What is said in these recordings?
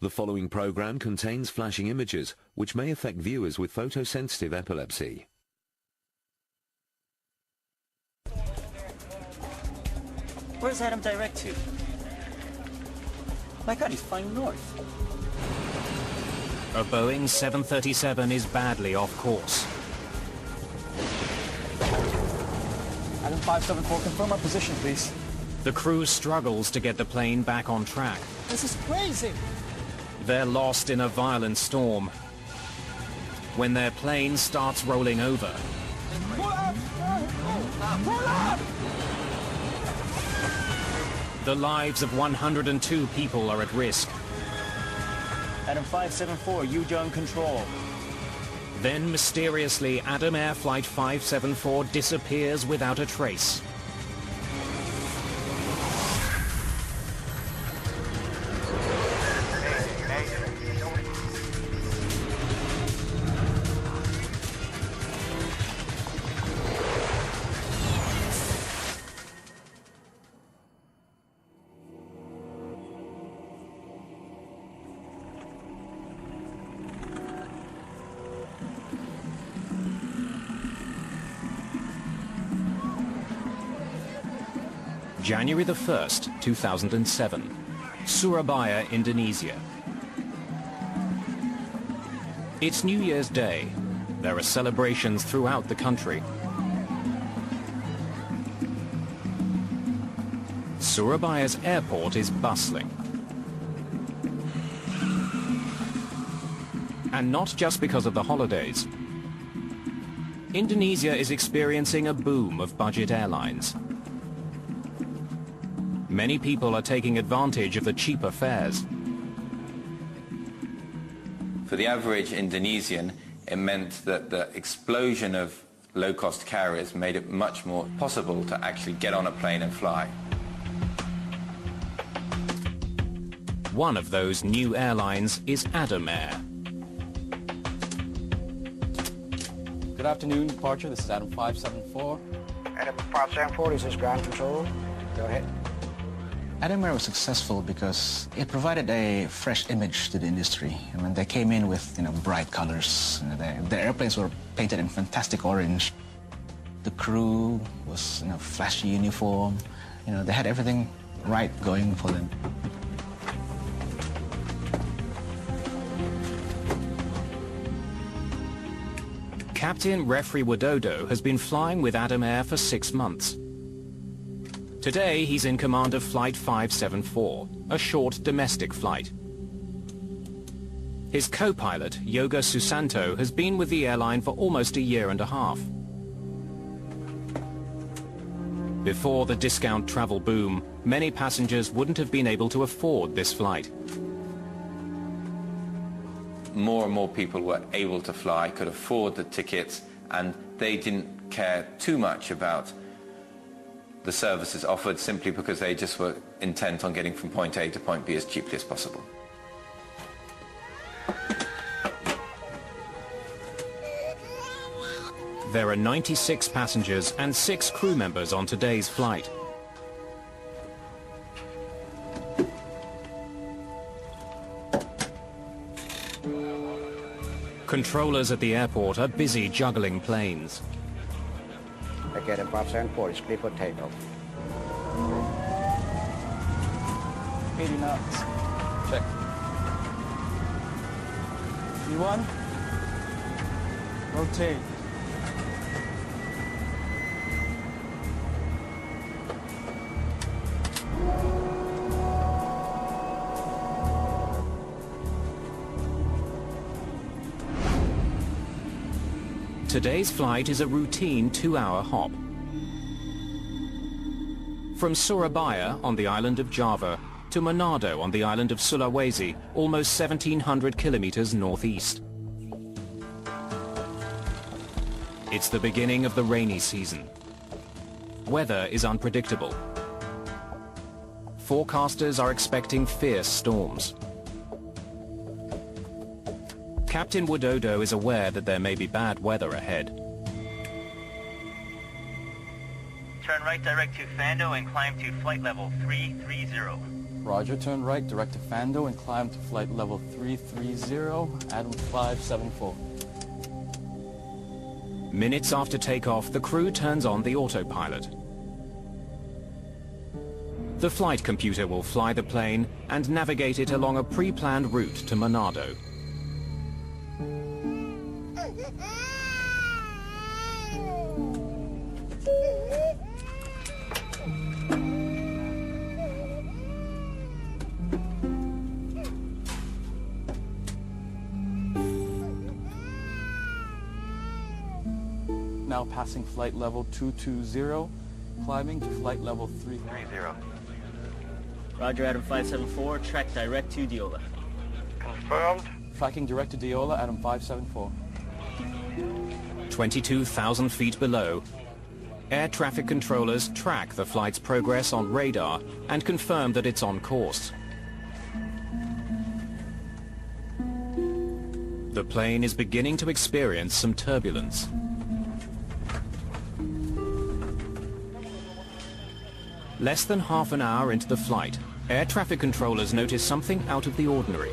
The following program contains flashing images which may affect viewers with photosensitive epilepsy. Where's Adam direct to? My God, he's flying north. A Boeing 737 is badly off course. Adam 574, confirm our position, please. The crew struggles to get the plane back on track. This is crazy! They're lost in a violent storm when their plane starts rolling over. Pull up! Pull up! The lives of 102 people are at risk. Adam 574, you in control. Then mysteriously, Adam Air Flight 574 disappears without a trace. January the 1st, 2007, Surabaya, Indonesia. It's New Year's Day. There are celebrations throughout the country. Surabaya's airport is bustling. And not just because of the holidays. Indonesia is experiencing a boom of budget airlines. Many people are taking advantage of the cheaper fares. For the average Indonesian, it meant that the explosion of low-cost carriers made it much more possible to actually get on a plane and fly. One of those new airlines is Adam Air. Good afternoon, departure. This is Adam 574. Adam 574, this is ground control. Go ahead. Adam Air was successful because it provided a fresh image to the industry. I mean, they came in with, bright colors. Their airplanes were painted in fantastic orange. The crew was in a flashy uniform. They had everything right going for them. Captain Refri Widodo has been flying with Adam Air for 6 months. Today, he's in command of Flight 574, a short domestic flight. His co-pilot, Yoga Susanto, has been with the airline for almost a year and a half. Before the discount travel boom, many passengers wouldn't have been able to afford this flight. More and more people were able to fly, could afford the tickets, and they didn't care too much about the services offered simply because they just were intent on getting from point A to point B as cheaply as possible. There are 96 passengers and 6 crew members on today's flight. Controllers at the airport are busy juggling planes. Okay, Adam 574, it's clear for takeoff. 80 knots. Check. V1. Rotate. Today's flight is a routine 2-hour hop. From Surabaya on the island of Java to Manado on the island of Sulawesi, almost 1,700 kilometers northeast. It's the beginning of the rainy season. Weather is unpredictable. Forecasters are expecting fierce storms. Captain Widodo is aware that there may be bad weather ahead. Turn right direct to Fando and climb to flight level 330. Roger, turn right, direct to Fando and climb to flight level 330, Adam 574. Minutes after takeoff, the crew turns on the autopilot. The flight computer will fly the plane and navigate it along a pre-planned route to Manado. Now passing flight level 220, climbing to flight level 330. Roger, Adam 574, track direct to Diola. Confirmed. Tracking direct to Diola, Adam 574. 22,000 feet below, air traffic controllers track the flight's progress on radar and confirm that it's on course. The plane is beginning to experience some turbulence. Less than half an hour into the flight, air traffic controllers notice something out of the ordinary.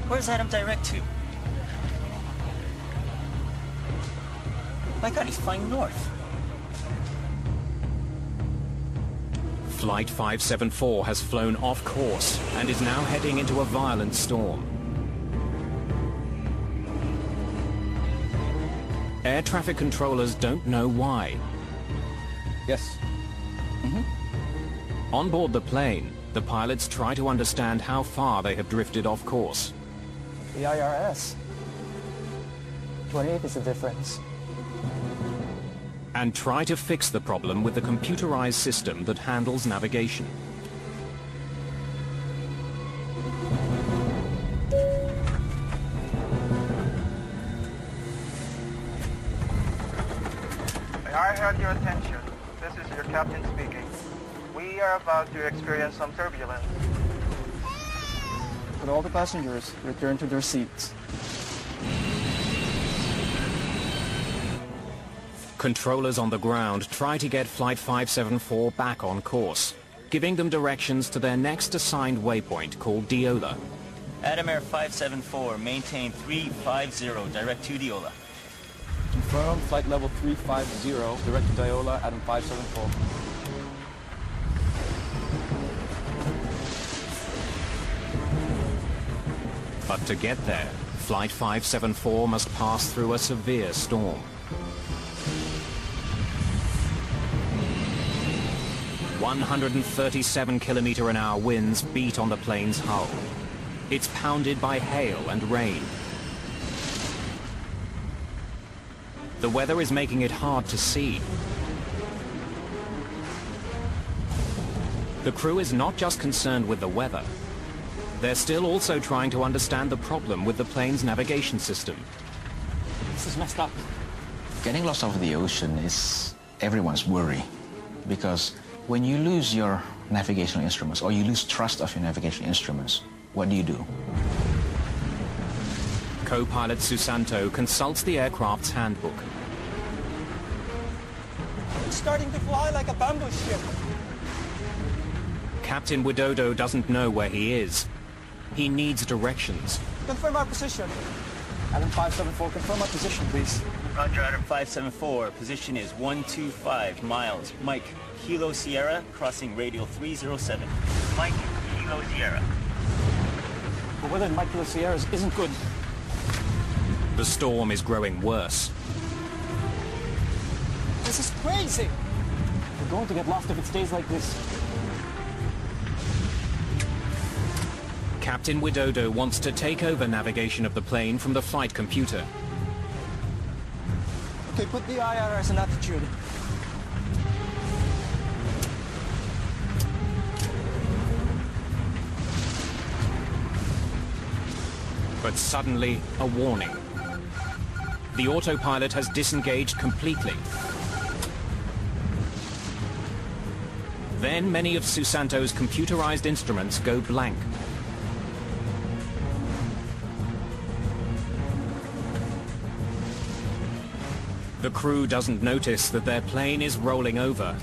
Where's Adam direct to? My God, he's flying north. Flight 574 has flown off course and is now heading into a violent storm. Air traffic controllers don't know why. Yes. On board the plane, the pilots try to understand how far they have drifted off course. The IRS. 28 is the difference. And try to fix the problem with the computerized system that handles navigation. May I have your attention? This is your captain speaking. We are about to experience some turbulence. Could all the passengers return to their seats? Controllers on the ground try to get Flight 574 back on course, giving them directions to their next assigned waypoint called Diola. Adam Air 574, maintain 350, direct to Diola. Confirmed, flight level 350, direct to Diola, Adam 574. But to get there, Flight 574 must pass through a severe storm. "137-kilometer-an-hour winds beat on the plane's hull. It's pounded by hail and rain. The weather is making it hard to see. The crew is not just concerned with the weather. They're still also trying to understand the problem with the plane's navigation system. This is messed up. Getting lost over the ocean is everyone's worry, because when you lose your navigational instruments or you lose trust of your navigational instruments, what do? Co-pilot Susanto consults the aircraft's handbook. It's starting to fly like a bamboo ship. Captain Widodo doesn't know where he is. He needs directions. Confirm our position. Adam 574, confirm our position, please. Roger, Adam 574, position is 125 miles. Mike, Kilo Sierra, crossing radial 307. Mike, Kilo Sierra. The weather in Mike Kilo Sierra isn't good. The storm is growing worse. This is crazy. We're going to get lost if it stays like this. Captain Widodo wants to take over navigation of the plane from the flight computer. Okay, put the IRS in attitude. But suddenly, a warning. The autopilot has disengaged completely. Then many of Susanto's computerized instruments go blank. The crew doesn't notice that their plane is rolling over.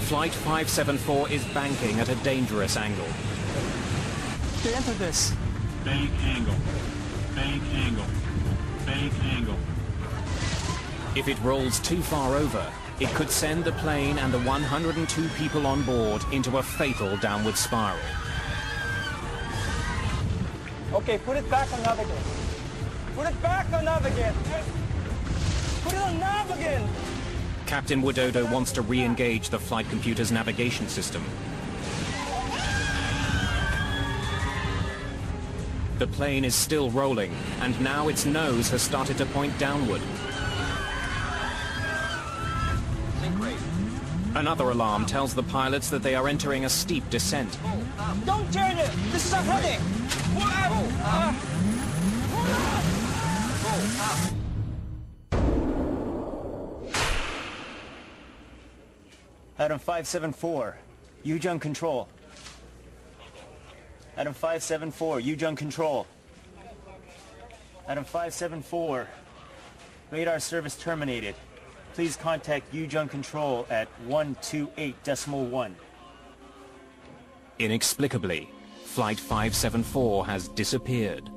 Flight 574 is banking at a dangerous angle. Enter this. Bank angle. Bank angle. Bank angle. If it rolls too far over, it could send the plane and the 102 people on board into a fatal downward spiral. Okay, put it back on nav again. Put it back on nav again. Put it on nav again. Captain Widodo wants to re-engage the flight computer's navigation system. The plane is still rolling, and now its nose has started to point downward. Another alarm tells the pilots that they are entering a steep descent. Don't turn it. This is a headache. Adam 574, Yujun Control. Adam 574, Yujun Control. Adam 574, radar service terminated. Please contact Yujun Control at 128.1. Inexplicably, Flight 574 has disappeared.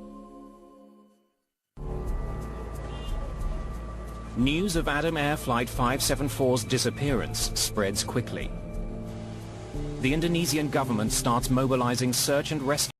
News of Adam Air Flight 574's disappearance spreads quickly. The Indonesian government starts mobilizing search and rescue